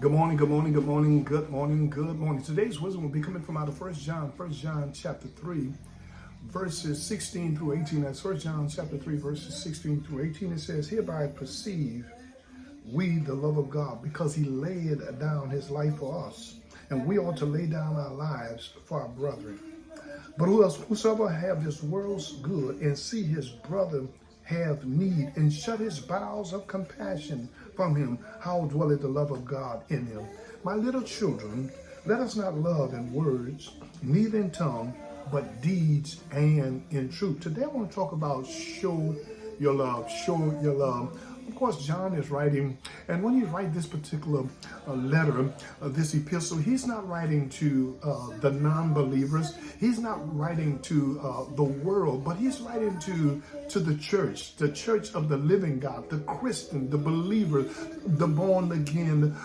Good morning, good morning, good morning, good morning, good morning. Today's wisdom will be coming from out of First John chapter 3, verses 16 through 18. That's First John chapter 3, verses 16 through 18. It says, "Hereby perceive we the love of God, because he laid down his life for us, and we ought to lay down our lives for our brethren. But whosoever have this world's good and see his brother have need and shut his bowels of compassion from him, how dwelleth the love of God in him? My little children, let us not love in words, neither in tongue, but deeds and in truth." Today I want to talk about show your love, show your love. Of course, John is writing, and when he writes this particular letter, this epistle, he's not writing to the non-believers. He's not writing to the world, but he's writing to the church of the living God, the Christian, the believers, the born-again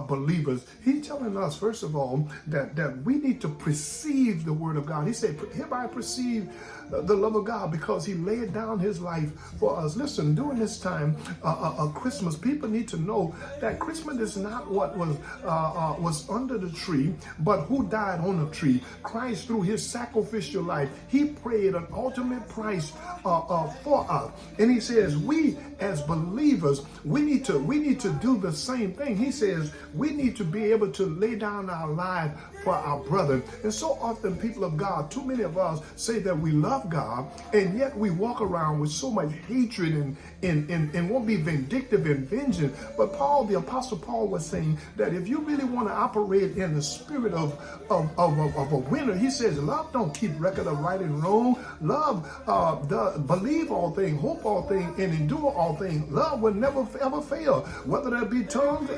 believers. He's telling us, first of all, that we need to perceive the word of God. He said, "Hereby perceive the love of God, because he laid down his life for us." Listen, during this time of Christmas, people need to know that Christmas is not what was under the tree, but who died on the tree. Christ, through his sacrificial life, he paid an ultimate price for us. And he says, we as believers, we need to do the same thing. He says we need to be able to lay down our life for our brother. And so often, people of God, too many of us say that we love God, and yet we walk around with so much hatred and won't be vindictive and vengeance. But the Apostle Paul was saying that if you really want to operate in the spirit of a winner, he says, love don't keep record of right and wrong. Love believe all things, hope all things, and endure all things. Love will never ever fail. Whether there be tongues,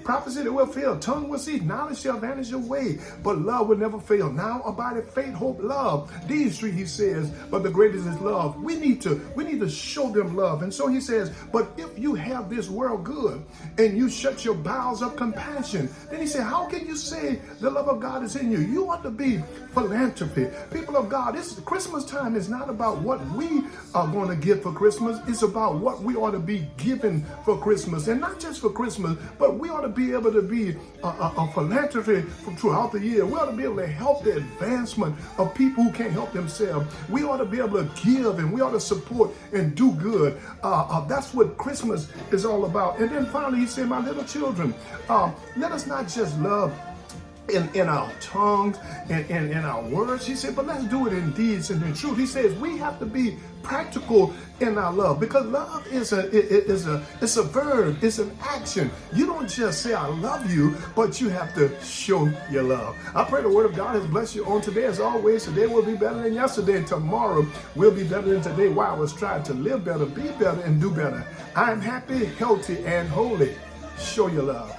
prophecy, that will fail. Tongue will cease, knowledge shall vanish away, but love will never fail. Now abideth faith, hope, love. These three, he says, but the greatest is love. We need to show them love. And so he says, but if you have this world good and you shut your bowels of compassion, then he said, how can you say the love of God is in you? You ought to be philanthropy. People of God, this Christmas time is not about what we are going to give for Christmas. It's about what we ought to be given for Christmas. And not just for Christmas, but we ought to be able to be a philanthropy throughout the year. We ought to be able to help the advancement of people who can't help themselves. We ought to be able to give, and we ought to support and do good. That's what Christmas is all about. And then finally, he said, my little children, let us not just love in our tongues and in our words. He said, but let's do it in deeds and in truth. He says we have to be practical in our love, because love is a verb, it's an action. You don't just say I love you, but you have to show your love. I pray the word of God has blessed you on today. As always, today will be better than yesterday, and tomorrow will be better than today. Why? I was trying to live better, be better, and do better. I'm happy, healthy, and holy. Show your love.